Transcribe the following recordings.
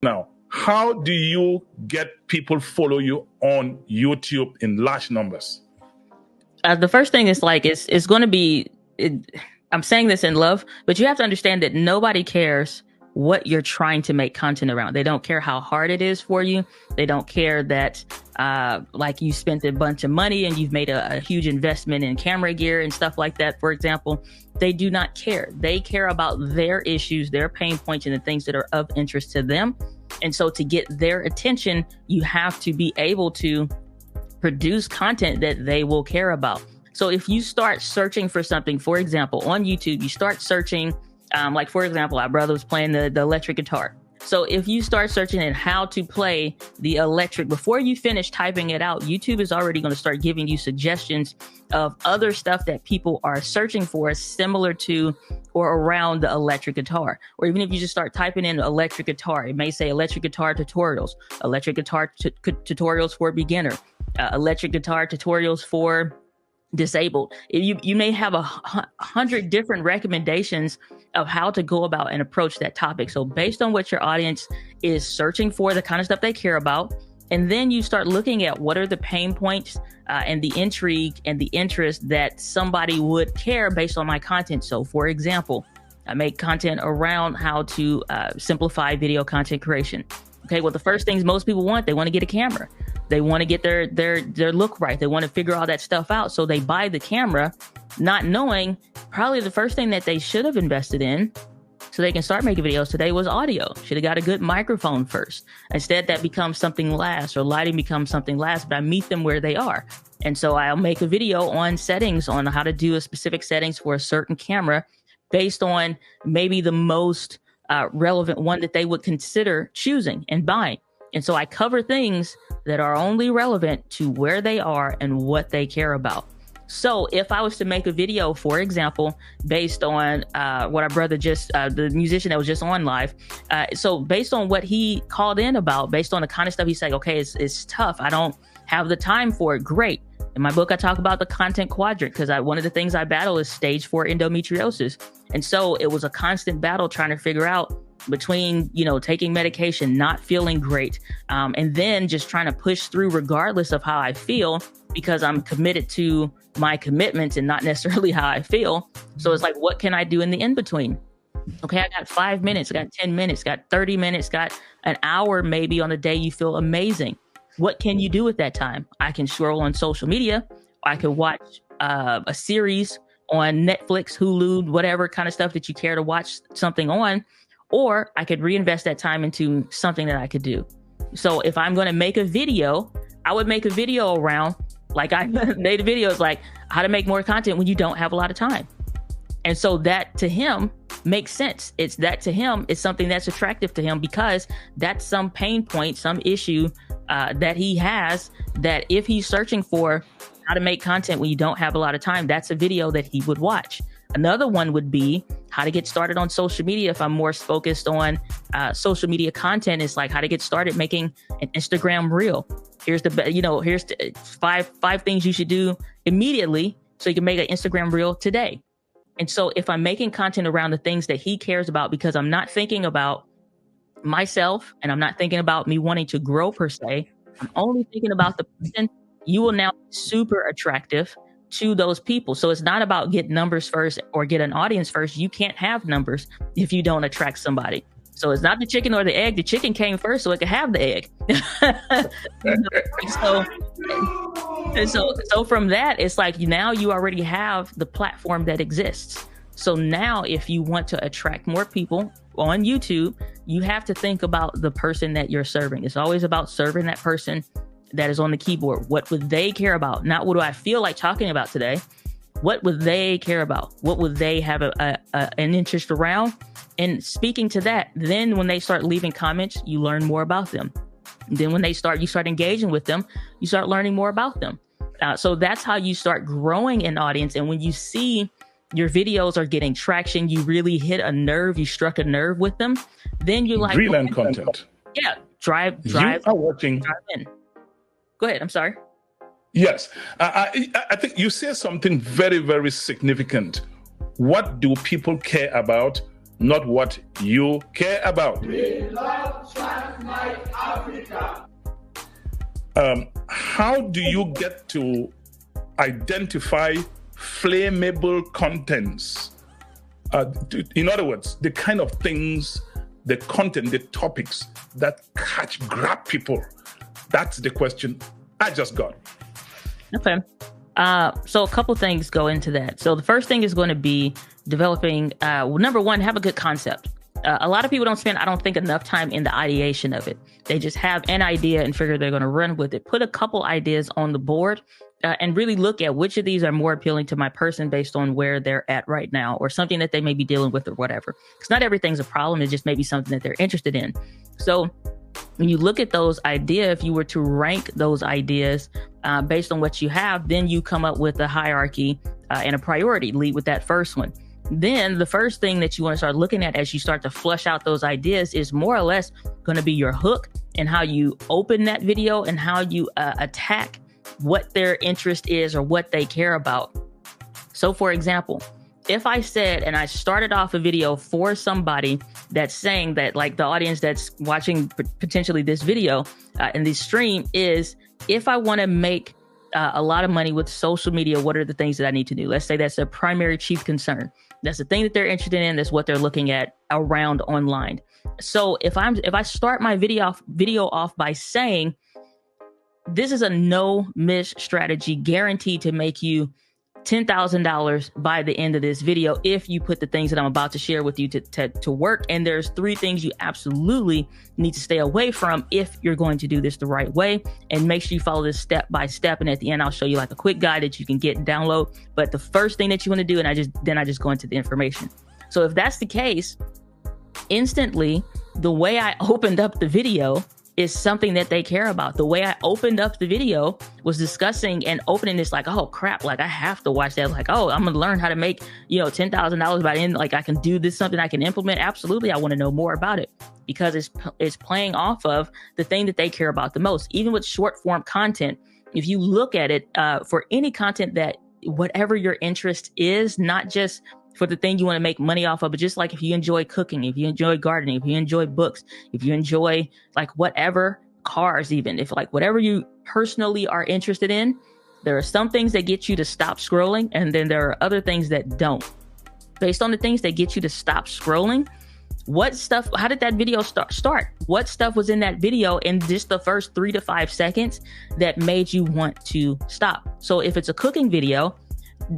Now, how do you get people follow you on YouTube in large numbers? The first thing is like it's going to be. I'm saying this in love, but you have to understand that nobody cares what you're trying to make content around. They don't care how hard it is for you. They don't care that like you spent a bunch of money and you've made a huge investment in camera gear and stuff like that, for example. They do not care. They care about their issues, their pain points, and the things that are of interest to them. And so to get their attention, you have to be able to produce content that they will care about. So if you start searching for something, for example, on YouTube, you start searching, like, for example, our brother was playing the electric guitar. So if you start searching in how to play the electric, before you finish typing it out, YouTube is already going to start giving you suggestions of other stuff that people are searching for similar to or around the electric guitar. Or even if you just start typing in electric guitar, it may say electric guitar tutorials, electric guitar tutorials for beginner, electric guitar tutorials for disabled. You may have 100 different recommendations of how to go about and approach that topic. So based on what your audience is searching for, the kind of stuff they care about, and then you start looking at what are the pain points and the intrigue and the interest that somebody would care based on my content. So for example, I make content around how to simplify video content creation. Okay, well, the first things most people want, they want to get a camera. They want to get their look right. They want to figure all that stuff out. So they buy the camera, not knowing probably the first thing that they should have invested in so they can start making videos today was audio. Should have got a good microphone first. Instead, that becomes something last, or lighting becomes something last, but I meet them where they are. And so I'll make a video on settings, on how to do a specific settings for a certain camera based on maybe the most relevant one that they would consider choosing and buying. And so I cover things that are only relevant to where they are and what they care about. So if I was to make a video, for example, based on what our brother the musician that was just on live, so based on what he called in about, based on the kind of stuff he's saying, okay, it's tough, I don't have the time for it, great. In my book, I talk about the content quadrant because one of the things I battle is stage 4 endometriosis. And so it was a constant battle trying to figure out between, taking medication, not feeling great, and then just trying to push through regardless of how I feel, because I'm committed to my commitments and not necessarily how I feel. So it's like, what can I do in the in-between? Okay, I got 5 minutes, I got 10 minutes, got 30 minutes, got an hour maybe on a day you feel amazing. What can you do with that time? I can scroll on social media. I could watch a series on Netflix, Hulu, whatever kind of stuff that you care to watch something on. Or I could reinvest that time into something that I could do. So if I'm going to make a video, I would make a video around, like I made videos like how to make more content when you don't have a lot of time. And so that to him makes sense. It's something that's attractive to him because that's some pain point, some issue that he has, that if he's searching for how to make content when you don't have a lot of time, that's a video that he would watch. Another one would be how to get started on social media. If I'm more focused on social media content, it's like how to get started making an Instagram reel. Here's the five things you should do immediately so you can make an Instagram reel today. And so if I'm making content around the things that he cares about, because I'm not thinking about myself and I'm not thinking about me wanting to grow per se, I'm only thinking about the person, you will now be super attractive to those people. So it's not about get numbers first or get an audience first. You can't have numbers if you don't attract somebody. So it's not the chicken or the egg. The chicken came first so it could have the egg. So from that, it's like now you already have the platform that exists. So now if you want to attract more people on YouTube, you have to think about the person that you're serving. It's always about serving that person that is on the keyboard. What would they care about? Not what do I feel like talking about today? What would they care about? What would they have an interest around? And speaking to that, then when they start leaving comments, you learn more about them. Then when you start engaging with them, you start learning more about them. So that's how you start growing an audience. And when you see your videos are getting traction, you really hit a nerve, you struck a nerve with them, then you're like, brilliant content. Yeah, drive. You are watching. Drive in. Go ahead. I'm sorry. Yes. I think you say something very, very significant. What do people care about? not what you care about. We love Transnight Africa. How do you get to identify flammable contents? In other words, the kind of things, the content, the topics that grab people. That's the question I just got. Okay. So a couple things go into that. So the first thing is going to be developing, number one, have a good concept. A lot of people don't spend, I don't think, enough time in the ideation of it. They just have an idea and figure they're going to run with it. Put a couple ideas on the board and really look at which of these are more appealing to my person based on where they're at right now, or something that they may be dealing with or whatever. Because not everything's a problem. It just may be something that they're interested in. So when you look at those ideas, if you were to rank those ideas based on what you have, then you come up with a hierarchy and a priority. Lead with that first one. Then the first thing that you want to start looking at as you start to flush out those ideas is more or less going to be your hook and how you open that video and how you attack what their interest is or what they care about. So for example, if I said, and I started off a video for somebody that's saying that, like, the audience that's watching potentially this video and this stream is, if I want to make a lot of money with social media, what are the things that I need to do? Let's say that's their primary chief concern. That's the thing that they're interested in. That's what they're looking at around online. So if I start my video off by saying, this is a no miss strategy guaranteed to make you $10,000 by the end of this video if you put the things that I'm about to share with you to work. And there's 3 things you absolutely need to stay away from if you're going to do this the right way. And make sure you follow this step by step. And at the end, I'll show you like a quick guide that you can get and download. But the first thing that you want to do, and I just go into the information. So if that's the case, instantly, the way I opened up the video is something that they care about. The way I opened up the video was discussing and opening this like, oh crap, like I have to watch that. Like, oh, I'm gonna learn how to make, $10,000 by the end. Like I can do this, something I can implement. Absolutely. I want to know more about it because it's playing off of the thing that they care about the most. Even with short form content, if you look at it for any content that whatever your interest is, not just for the thing you want to make money off of, but just like if you enjoy cooking, if you enjoy gardening, if you enjoy books, if you enjoy like whatever, cars, even if like whatever you personally are interested in, there are some things that get you to stop scrolling. And then there are other things that don't. Based on the things that get you to stop scrolling, how did that video start? What stuff was in that video in just the first 3 to 5 seconds that made you want to stop? So if it's a cooking video,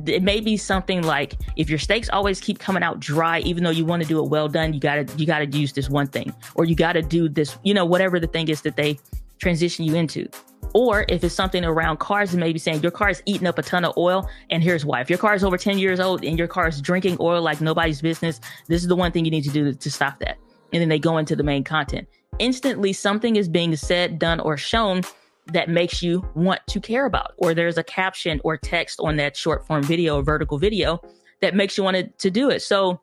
it may be something like, if your steaks always keep coming out dry, even though you want to do it well done, you gotta use this one thing, or you gotta do this, whatever the thing is that they transition you into. Or if it's something around cars, and maybe saying your car is eating up a ton of oil, and here's why. If your car is over 10 years old and your car is drinking oil like nobody's business, this is the one thing you need to do to stop that. And then they go into the main content. Instantly, something is being said, done, or shown that makes you want to care about, or there's a caption or text on that short form video or vertical video that makes you want to do it. So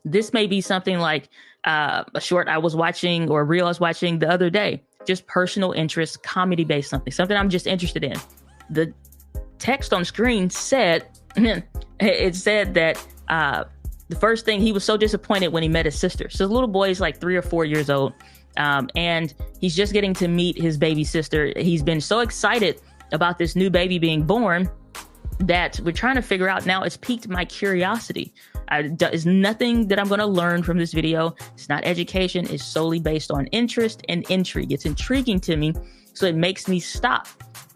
this may be something like a short I was watching or a reel I was watching the other day, just personal interest, comedy based something I'm just interested in. The text on screen said, it said that the first thing, he was so disappointed when he met his sister. So the little boy is like 3 or 4 years old. And he's just getting to meet his baby sister. He's been so excited about this new baby being born that we're trying to figure out now. It's piqued my curiosity. There's nothing that I'm going to learn from this video. It's not education. It's solely based on interest and intrigue. It's intriguing to me, so it makes me stop.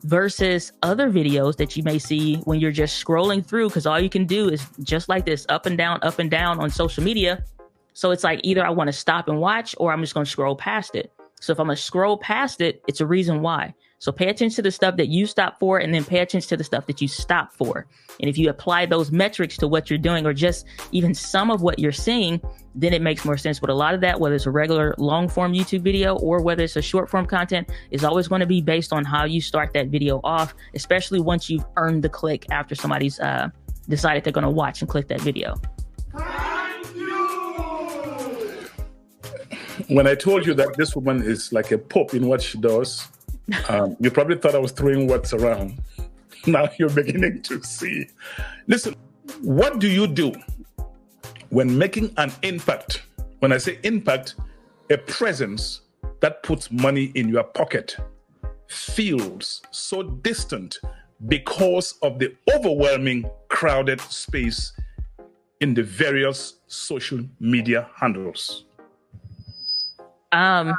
Versus other videos that you may see when you're just scrolling through, because all you can do is just like this, up and down on social media. So it's like either I want to stop and watch, or I'm just going to scroll past it. So if I'm going to scroll past it, it's a reason why. So pay attention to the stuff that you stop for, and then pay attention to the stuff that you stop for. And if you apply those metrics to what you're doing, or just even some of what you're seeing, then it makes more sense. But a lot of that, whether it's a regular long form YouTube video or whether it's a short form content, is always going to be based on how you start that video off, especially once you've earned the click after somebody's decided they're going to watch and click that video. When I told you that this woman is like a pope in what she does, you probably thought I was throwing words around. Now you're beginning to see. Listen, what do you do When making an impact, when I say impact, a presence that puts money in your pocket feels so distant because of the overwhelming crowded space in the various social media handles. I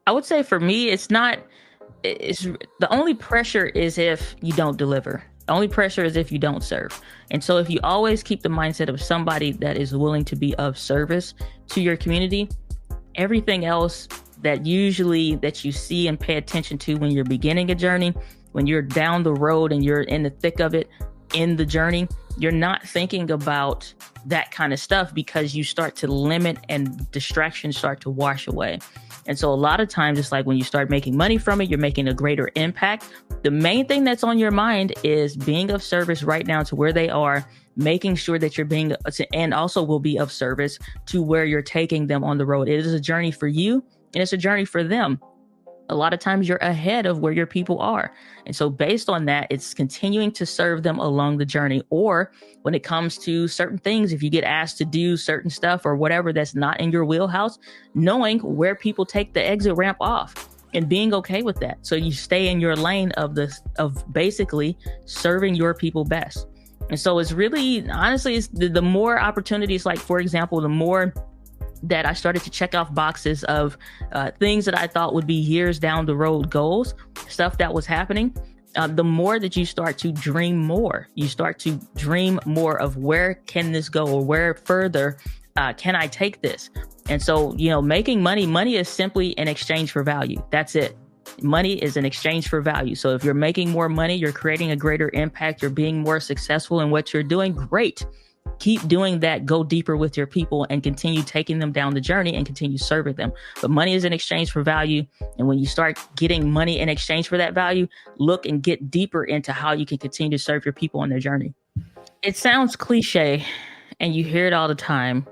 would say for me, it's the only pressure is if you don't deliver. The only pressure is if you don't serve. And so if you always keep the mindset of somebody that is willing to be of service to your community, everything else that you see and pay attention to when you're beginning a journey, when you're down the road and you're in the thick of it, in the journey, you're not thinking about that kind of stuff because you start to limit and distractions start to wash away. And so a lot of times it's like when you start making money from it, you're making a greater impact. The main thing that's on your mind is being of service right now to where they are, making sure that you're being, and also will be of service to where you're taking them on the road. It is a journey for you and it's a journey for them. A lot of times you're ahead of where your people are. And so based on that, it's continuing to serve them along the journey. Or when it comes to certain things, if you get asked to do certain stuff or whatever that's not in your wheelhouse, knowing where people take the exit ramp off and being okay with that. So you stay in your lane of basically serving your people best. And so it's really, honestly, it's the more opportunities, like, for example, the more that I started to check off boxes of things that I thought would be years down the road goals, stuff that was happening, the more that you start to dream more. You start to dream more of where can this go or where further can I take this? And so, making money is simply an exchange for value. That's it. Money is an exchange for value. So if you're making more money, you're creating a greater impact, you're being more successful in what you're doing, great. Keep doing that, go deeper with your people and continue taking them down the journey and continue serving them. But money is in exchange for value. And when you start getting money in exchange for that value, look and get deeper into how you can continue to serve your people on their journey. It sounds cliche and you hear it all the time,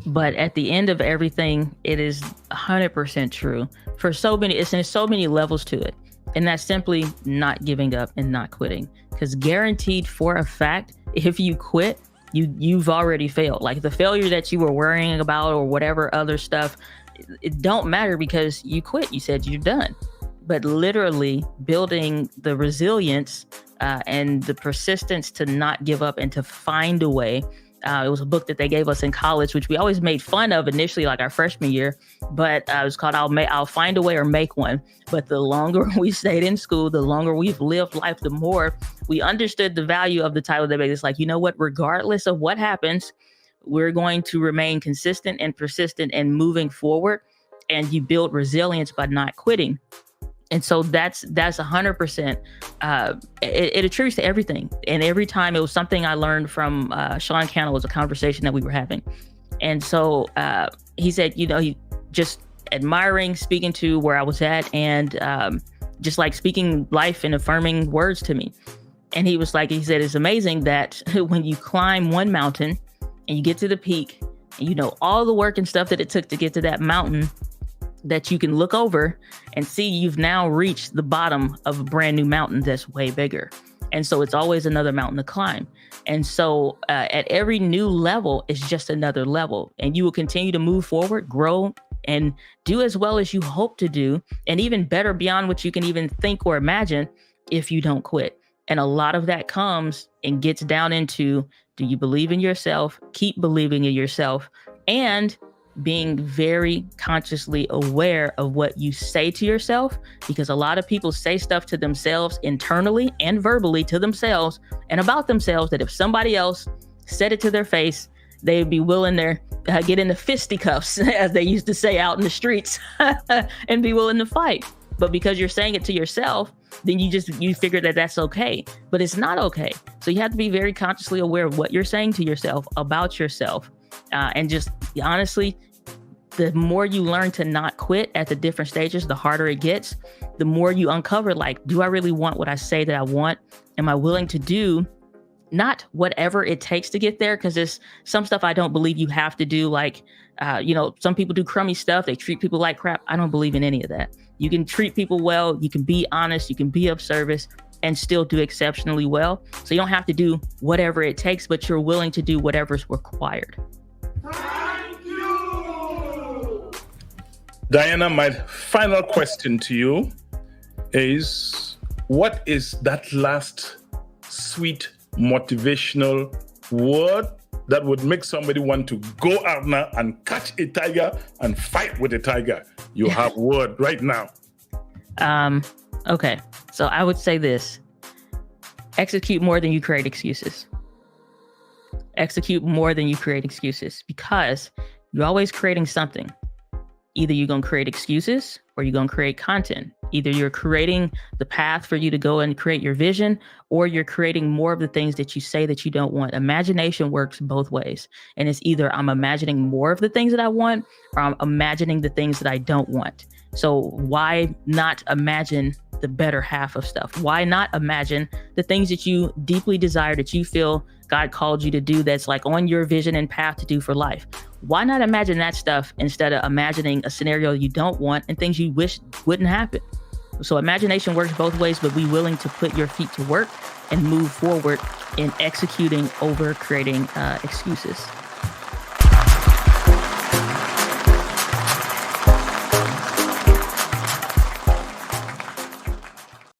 but at the end of everything, it is 100% true for so many levels to it. And that's simply not giving up and not quitting, because guaranteed for a fact, if you quit, you've already failed. Like the failure that you were worrying about or whatever other stuff, it don't matter because you quit. You said you're done. But literally building the resilience and the persistence to not give up and to find a way. It was a book that they gave us in college, which we always made fun of initially, like our freshman year, but it was called I'll Find a Way or Make One. But the longer we stayed in school, the longer we've lived life, the more we understood the value of the title that made us like, you know what, regardless of what happens, we're going to remain consistent and persistent and moving forward. And you build resilience by not quitting. And so that's 100%. It attributes to everything. And every time it was something I learned from Sean Cannell, was a conversation that we were having. And so he said, he just admiring, speaking to where I was at and just like speaking life and affirming words to me. And he said, it's amazing that when you climb one mountain and you get to the peak and all the work and stuff that it took to get to that mountain, that you can look over and see you've now reached the bottom of a brand new mountain that's way bigger. And so it's always another mountain to climb. And so at every new level, it's just another level. And you will continue to move forward, grow, and do as well as you hope to do, and even better beyond what you can even think or imagine if you don't quit. And a lot of that comes and gets down into, do you believe in yourself? Keep believing in yourself. And being very consciously aware of what you say to yourself, because a lot of people say stuff to themselves internally and verbally to themselves and about themselves that if somebody else said it to their face, they'd be willing to get into fisticuffs, as they used to say out in the streets, and be willing to fight. But because you're saying it to yourself, then you figure that that's okay, but it's not okay. So you have to be very consciously aware of what you're saying to yourself about yourself. And just honestly, the more you learn to not quit at the different stages, the harder it gets, the more you uncover, like, do I really want what I say that I want? Am I willing to do not whatever it takes to get there? Because there's some stuff I don't believe you have to do. Like, some people do crummy stuff. They treat people like crap. I don't believe in any of that. You can treat people well. You can be honest. You can be of service and still do exceptionally well. So you don't have to do whatever it takes, but you're willing to do whatever's required. Thank you. Diana, my final question to you is, what is that last sweet motivational word that would make somebody want to go out now and catch a tiger and fight with a tiger? You have word right now. Okay. So I would say this: execute more than you create excuses. Execute more than you create excuses, because you're always creating something. Either you're going to create excuses or you're going to create content. Either you're creating the path for you to go and create your vision, or you're creating more of the things that you say that you don't want. Imagination works both ways. And it's either I'm imagining more of the things that I want, or I'm imagining the things that I don't want. So why not imagine the better half of stuff? Why not imagine the things that you deeply desire, that you feel God called you to do, that's like on your vision and path to do for life? Why not imagine that stuff instead of imagining a scenario you don't want and things you wish wouldn't happen? So imagination works both ways, but be willing to put your feet to work and move forward in executing over creating excuses.